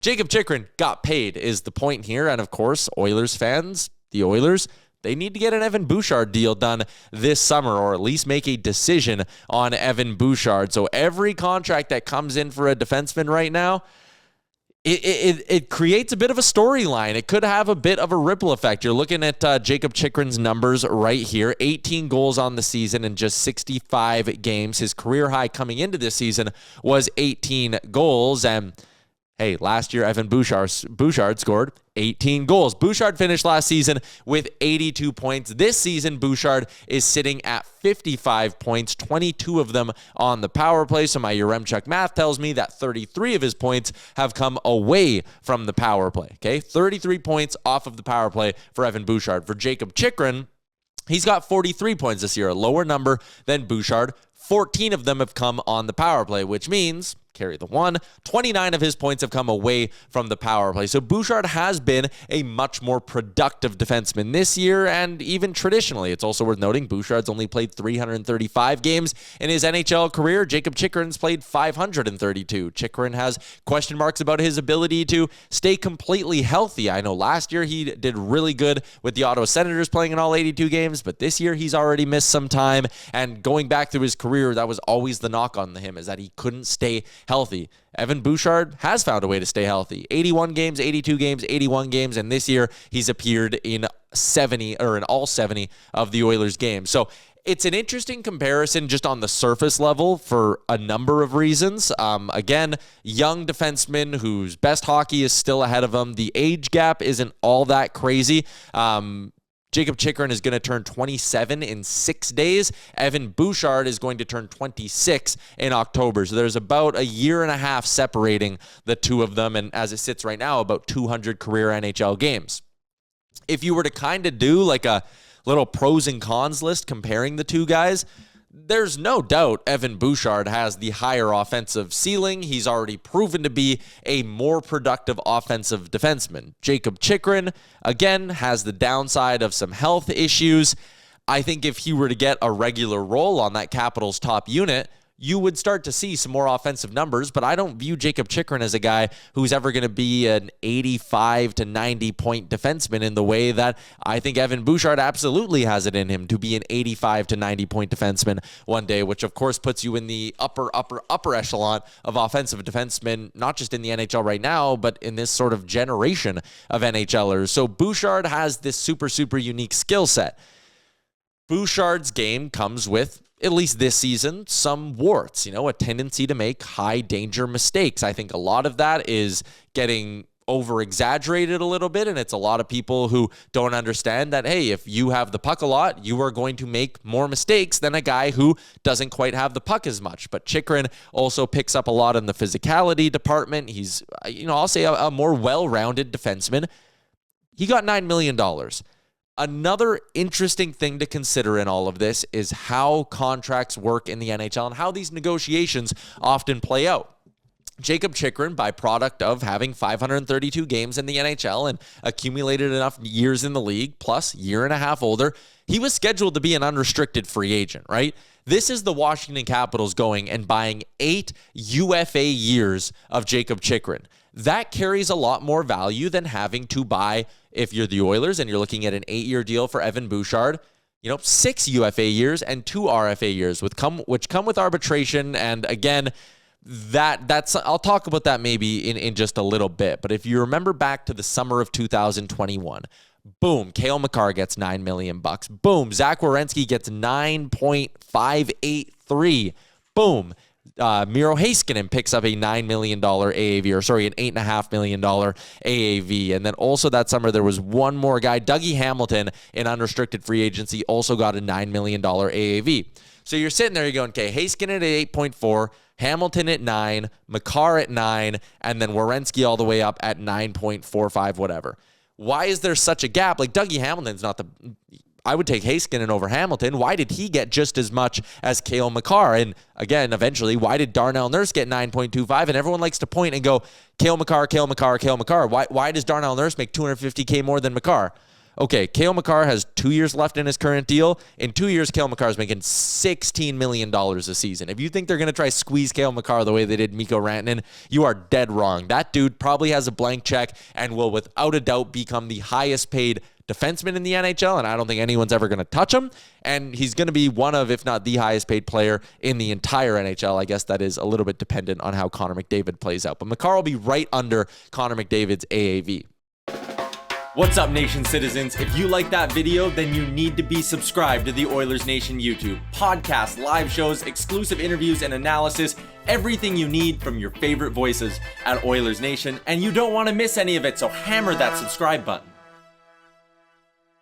Jakob Chychrun got paid is the point here. And of course, Oilers fans, the Oilers, they need to get an Evan Bouchard deal done this summer, or at least make a decision on Evan Bouchard. So every contract that comes in for a defenseman right now, it creates a bit of a storyline. It could have a bit of a ripple effect. You're looking at Jakob Chychrun's numbers right here. 18 goals on the season in just 65 games. His career high coming into this season was 18 goals. And hey, last year, Evan Bouchard scored 18 goals. Bouchard finished last season with 82 points. This season, Bouchard is sitting at 55 points, 22 of them on the power play. So my Yaremchuk math tells me that 33 of his points have come away from the power play. Okay, 33 points off of the power play for Evan Bouchard. For Jakob Chychrun, he's got 43 points this year, a lower number than Bouchard. 14 of them have come on the power play, which means, carry the one, 29 of his points have come away from the power play. So Bouchard has been a much more productive defenseman this year, and even traditionally. It's also worth noting Bouchard's only played 335 games in his NHL career. Jakob Chychrun's played 532. Chychrun has question marks about his ability to stay completely healthy. I know last year he did really good with the Ottawa Senators playing in all 82 games, but this year he's already missed some time, and going back through his career, that was always the knock on him, is that he couldn't stay healthy. Evan Bouchard has found a way to stay healthy. 81 games, 82 games, 81 games, and this year he's appeared in all 70 of the Oilers games. So it's an interesting comparison just on the surface level for a number of reasons. Again, young defenseman whose best hockey is still ahead of him. The age gap isn't all that crazy. Jakob Chychrun is going to turn 27 in 6 days. Evan Bouchard is going to turn 26 in October. So there's about a year and a half separating the two of them. And as it sits right now, about 200 career NHL games. If you were to kind of do like a little pros and cons list comparing the two guys, there's no doubt Evan Bouchard has the higher offensive ceiling. He's already proven to be a more productive offensive defenseman. Jakob Chychrun, again, has the downside of some health issues. I think if he were to get a regular role on that Capitals top unit, you would start to see some more offensive numbers, but I don't view Jakob Chychrun as a guy who's ever going to be an 85 to 90 point defenseman in the way that I think Evan Bouchard absolutely has it in him to be an 85 to 90 point defenseman one day, which of course puts you in the upper echelon of offensive defensemen, not just in the NHL right now, but in this sort of generation of NHLers. So Bouchard has this super unique skill set. Bouchard's game comes with, at least this season, some warts, a tendency to make high danger mistakes. I think a lot of that is getting over-exaggerated a little bit, and it's a lot of people who don't understand that, hey, if you have the puck a lot, you are going to make more mistakes than a guy who doesn't quite have the puck as much. But Chychrun also picks up a lot in the physicality department. He's, I'll say a more well-rounded defenseman. He got $9 million. Another interesting thing to consider in all of this is how contracts work in the NHL and how these negotiations often play out. Jakob Chychrun, by product of having 532 games in the NHL and accumulated enough years in the league, plus year and a half older, he was scheduled to be an unrestricted free agent, right? This is the Washington Capitals going and buying 8 UFA years of Jakob Chychrun. That carries a lot more value than having to buy, if you're the Oilers and you're looking at an 8-year deal for Evan Bouchard, 6 UFA years and 2 RFA years, which come with arbitration. And again, that's I'll talk about that maybe in just a little bit. But if you remember back to the summer of 2021, boom, Cale Makar gets $9 million. Boom, Zach Werenski gets 9.583. Boom. Miro Heiskanen picks up a $9 million AAV, an $8.5 million AAV. And then also that summer, there was one more guy, Dougie Hamilton, in unrestricted free agency, also got a $9 million AAV. So you're sitting there, you're going, okay, Heiskanen at 8.4, Hamilton at 9, Makar at 9, and then Werenski all the way up at 9.45, whatever. Why is there such a gap? Like, Dougie Hamilton's not I would take Heiskanen over Hamilton. Why did he get just as much as Cale Makar? And again, eventually, why did Darnell Nurse get 9.25? And everyone likes to point and go, Cale Makar, Cale Makar, Cale Makar. Why does Darnell Nurse make $250K more than Makar? Okay, Cale Makar has 2 years left in his current deal. In 2 years, Cale Makar is making $16 million a season. If you think they're going to try squeeze Cale Makar the way they did Mikko Rantanen, you are dead wrong. That dude probably has a blank check and will without a doubt become the highest paid defenseman in the NHL, and I don't think anyone's ever going to touch him. And he's going to be one of, if not the highest paid player in the entire NHL. I guess that is a little bit dependent on how Connor McDavid plays out. But Makar will be right under Connor McDavid's AAV. What's up, Nation citizens? If you like that video, then you need to be subscribed to the Oilers Nation YouTube. Podcasts, live shows, exclusive interviews, and analysis. Everything you need from your favorite voices at Oilers Nation. And you don't want to miss any of it, so hammer that subscribe button.